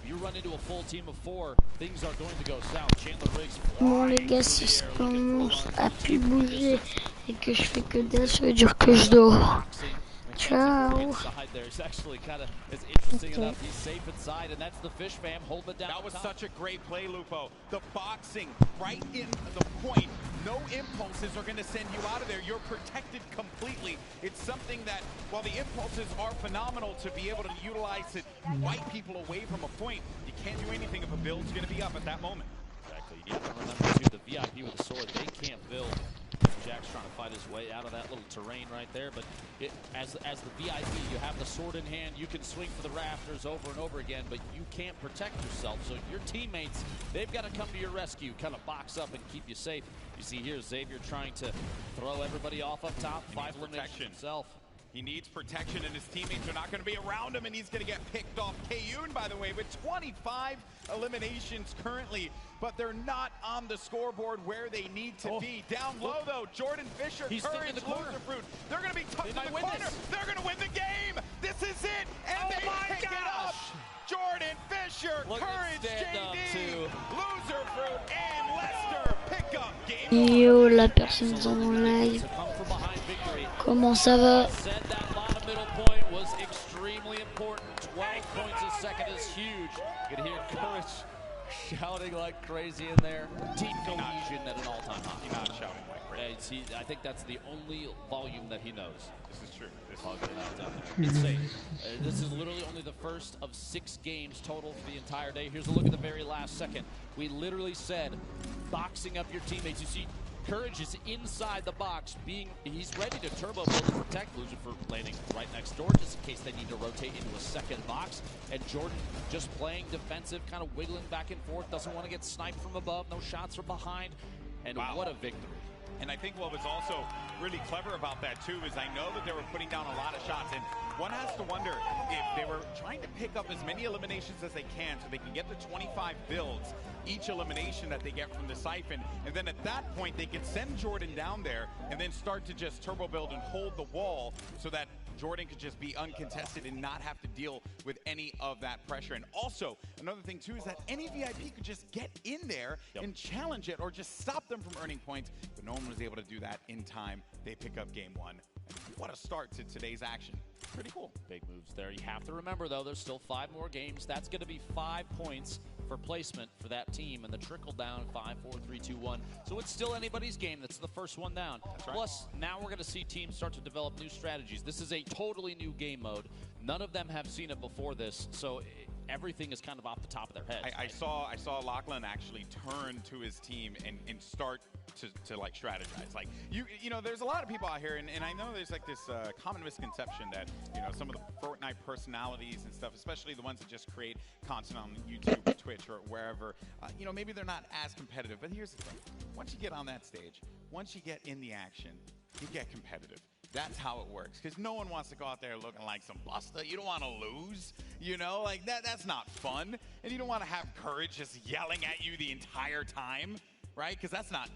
if you run into a full team of 4, things are going to go south. Chandler Riggs.
Bon les gars, si ça commence à plus bouger et que je fais que dalle, ça veut dire que je dors. Ciao.
There's actually kind of is interesting enough. He's safe inside, and that's the Fish fam holding it down.
That was such a great play, Lupo. The boxing right in the point. No impulses are going to send you out of there. You're protected completely. It's something that, while the impulses are phenomenal to be able to utilize to wipe people away from a point, you can't do anything if a build's going to be up at that moment.
Exactly. You have to remember, too, the VIP with the sword, they can't build. Jack's trying to fight his way out of that little terrain right there, but as the VIP, you have the sword in hand, you can swing for the rafters over and over again, but you can't protect yourself. So your teammates, they've got to come to your rescue, kind of box up and keep you safe. You see here, Xavier trying to throw everybody off up top, 5 eliminations himself.
He needs protection, and his teammates are not going to be around him, and he's going to get picked off. Kayun, by the way, with 25 eliminations currently, but they're not on the scoreboard where they need to be. Down low, though, Jordan Fisher, Courage, Loserfruit. They're going to be tucked in the corner. They're going to win the game. This is it, and they pick it up. Jordan Fisher, Courage, JD, Loserfruit, and Lester pick up game.
Yo, la personne dans mon live. Comment ça va?
Said that bottom middle point was extremely important. 12 points a second is huge. You can hear Courage shouting like crazy in there. Deep cohesion at an all-time high.
He's not shouting like crazy.
I think that's the only volume that he knows.
This is true.
Insane. This is literally only the first of 6 games total for the entire day. Here's a look at the very last second. We literally said boxing up your teammates. You see, Courage is inside the box, he's ready to turbo build and protect Lucifer, landing right next door just in case they need to rotate into a second box. And Jordan just playing defensive, kind of wiggling back and forth, doesn't want to get sniped from above, no shots from behind. And what a victory.
And I think what was also really clever about that, too, is I know that they were putting down a lot of shots, and one has to wonder if they were trying to pick up as many eliminations as they can so they can get the 25 builds each elimination that they get from the siphon, and then at that point they can send Jordan down there and then start to just turbo build and hold the wall so that Jordan could just be uncontested and not have to deal with any of that pressure. And also, another thing too is that any VIP could just get in there and challenge it or just stop them from earning points, but no one was able to do that in time. They pick up game one. What a start to today's action. Pretty cool.
Big moves there. You have to remember, though, there's still 5 more games. That's going to be 5 points for placement for that team, and the trickle down 5, 4, 3, 2, 1. So it's still anybody's game. That's the first one down. That's right. Plus, now we're going to see teams start to develop new strategies. This is a totally new game mode. None of them have seen it before this, so everything is kind of off the top of their heads.
I saw Lachlan actually turn to his team and start to like strategize. Like you know, there's a lot of people out here, and I know there's like this common misconception that, you know, some of the Fortnite personalities and stuff, especially the ones that just create content on YouTube or Twitch or wherever, you know, maybe they're not as competitive. But here's the thing: once you get on that stage, once you get in the action, you get competitive. That's how it works, because no one wants to go out there looking like some buster. You don't want to lose, you know, like that's not fun. And you don't want to have courage just yelling at you the entire time, right? Because that's not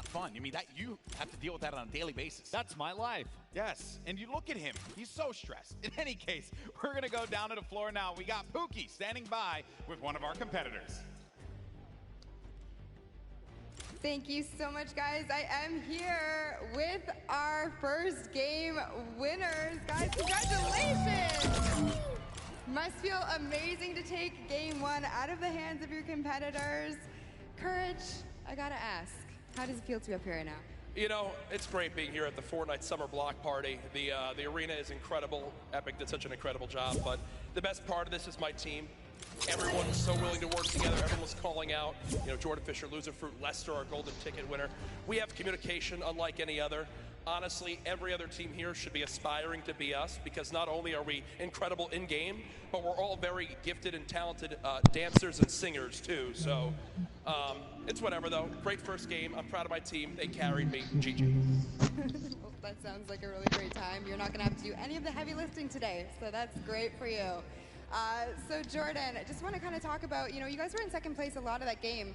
fun. I mean, that you have to deal with that on a daily basis.
That's my life.
Yes, and you look at him. He's so stressed. In any case, we're going to go down to the floor now. We got Pookie standing by with one of our competitors.
Thank you so much, guys. I am here with our first game winners. Guys, congratulations! Must feel amazing to take game 1 out of the hands of your competitors. Courage, I gotta ask, how does it feel to be up here right now?
You know, it's great being here at the Fortnite Summer Block Party. The arena is incredible. Epic did such an incredible job, but the best part of this is my team. Everyone was so willing to work together. Everyone was calling out, you know, Jordan Fisher, Loser Fruit, Lester, our golden ticket winner. We have communication unlike any other. Honestly, every other team here should be aspiring to be us, because not only are we incredible in-game, but we're all very gifted and talented dancers and singers, too. So, it's whatever, though. Great first game. I'm proud of my team. They carried me. GG.
Well, that sounds like a really great time. You're not going to have to do any of the heavy lifting today, so that's great for you. So Jordan, I just want to kind of talk about, you know, you guys were in second place a lot of that game.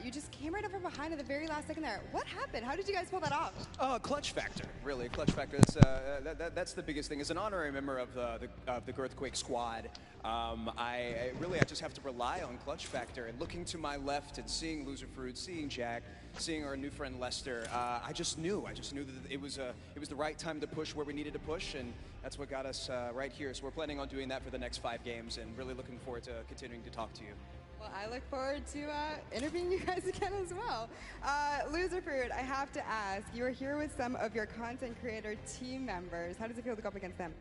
You just came right up from behind at the very last second there. What happened? How did you guys pull that off?
Clutch factor, really. Clutch factor. That's the biggest thing. As an honorary member of the Girthquake squad, I just have to rely on clutch factor. And looking to my left and seeing Loser Fruit, seeing Jack, seeing our new friend Lester, I just knew that it was the right time to push where we needed to push, and that's what got us right here. So we're planning on doing that for the next 5 games, and really looking forward to continuing to talk to you.
Well, I look forward to interviewing you guys again as well. Loser Fruit, I have to ask, you are here with some of your content creator team members. How does it feel to go up against them?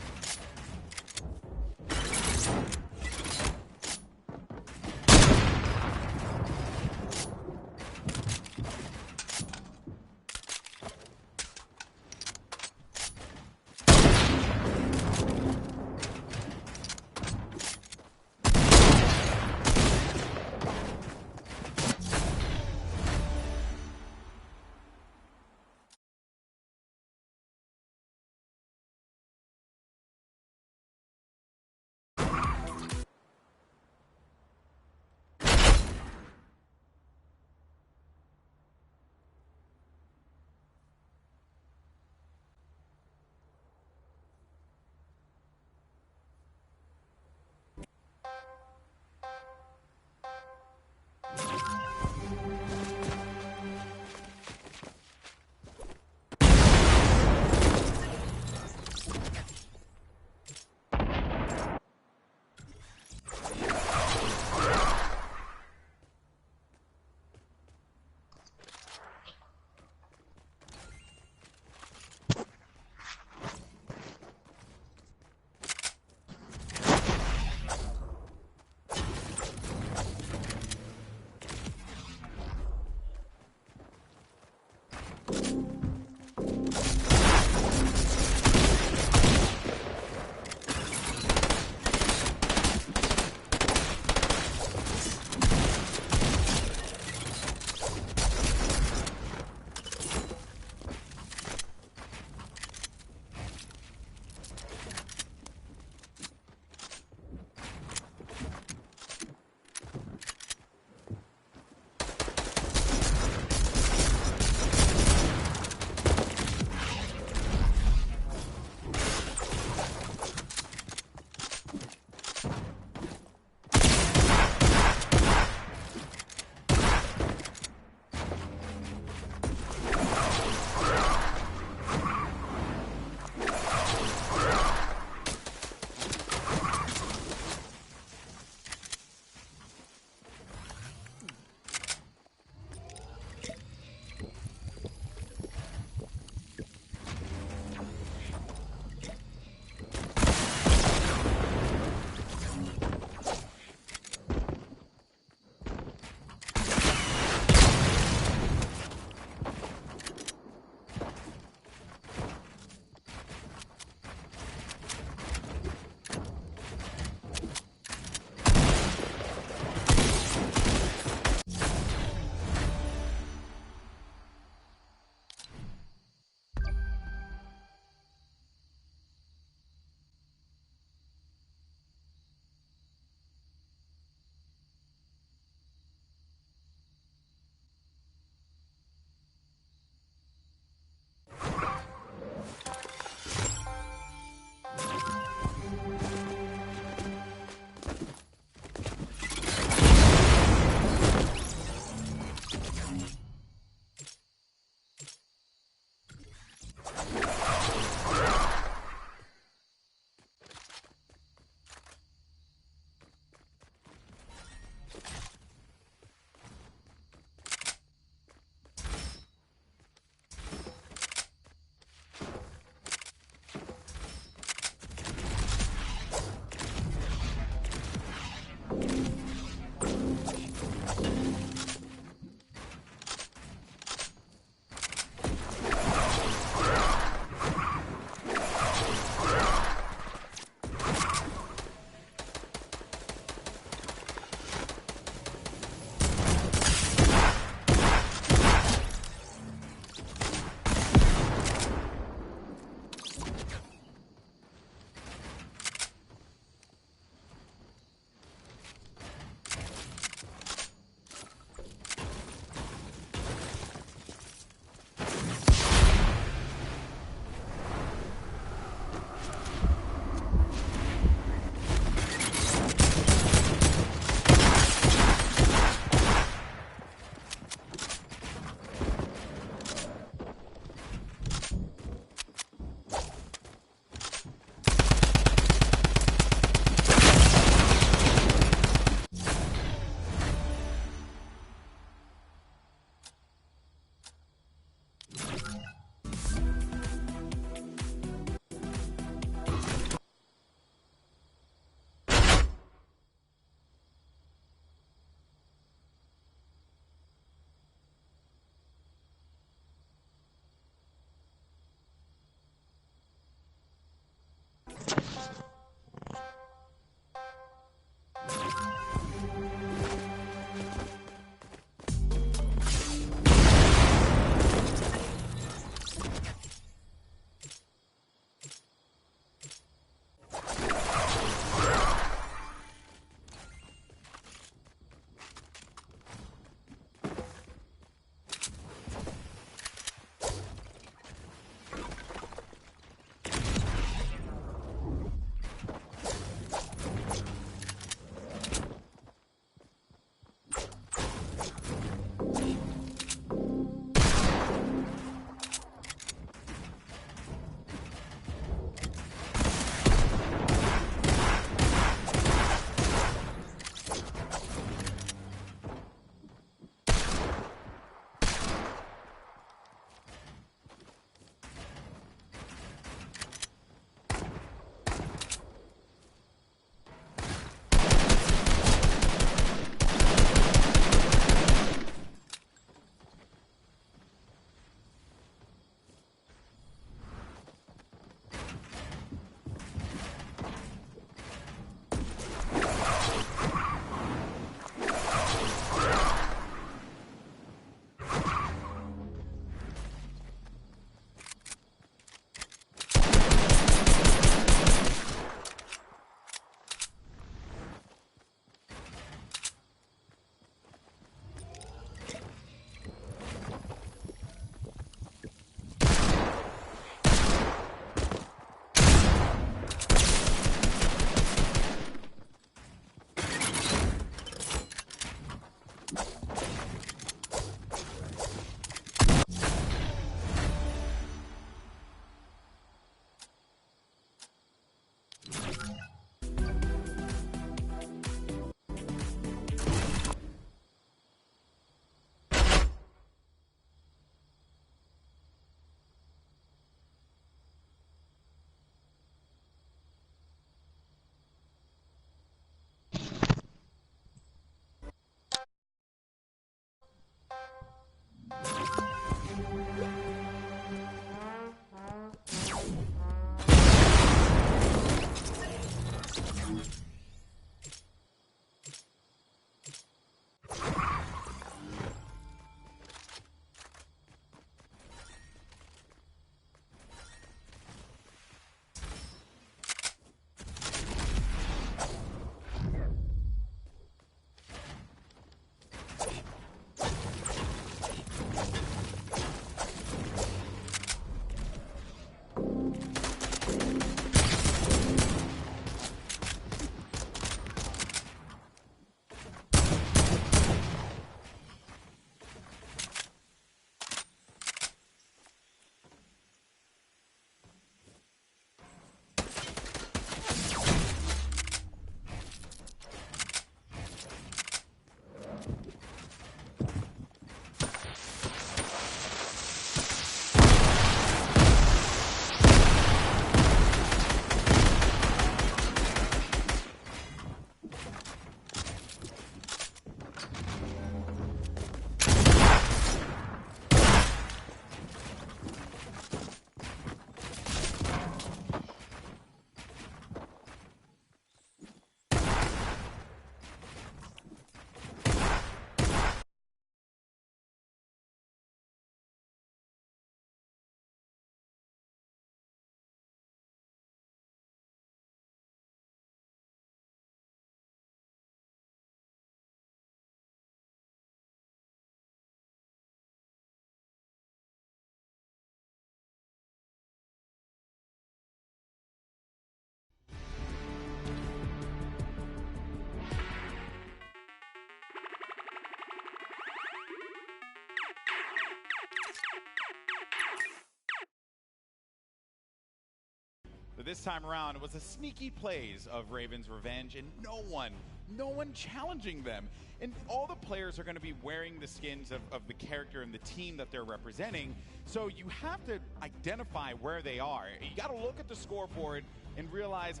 But this time around, it was a sneaky plays of Raven's Revenge, and no one challenging them. And all the players are going to be wearing the skins of the character and the team that they're representing. So you have to identify where they are. You got to look at the scoreboard and realize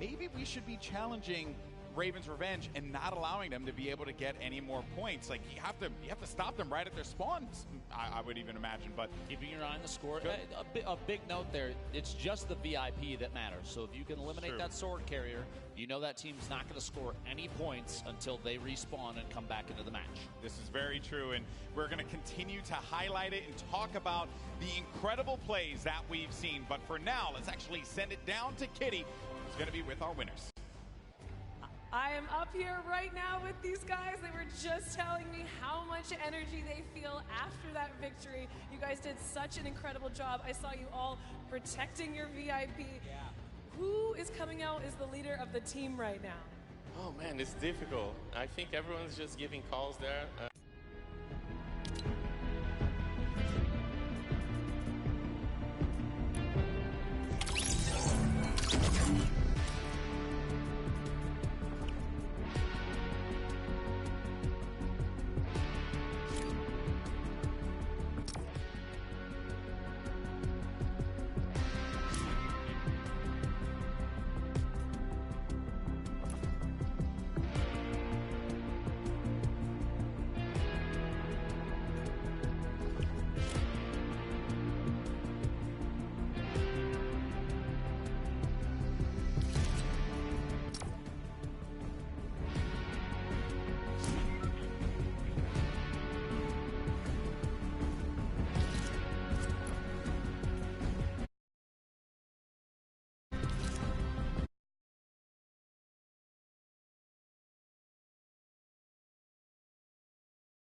maybe we should be challenging Raven's Revenge and not allowing them to be able to get any more points. Like you have to stop them right at their spawns, I would even imagine. But
keeping your eye on the score, a big note there, it's just the VIP that matters. So if you can eliminate that sword carrier, you know that team's not going to score any points until they respawn and come back into the match.
This is very true, and we're going to continue to highlight it and talk about the incredible plays that we've seen. But for now, let's actually send it down to Kitty, who's going to be with our winners.
I am up here right now with these guys. They were just telling me how much energy they feel after that victory. You guys did such an incredible job. I saw you all protecting your VIP.
Yeah.
Who is coming out as the leader of the team right now?
Oh man, it's difficult. I think everyone's just giving calls there.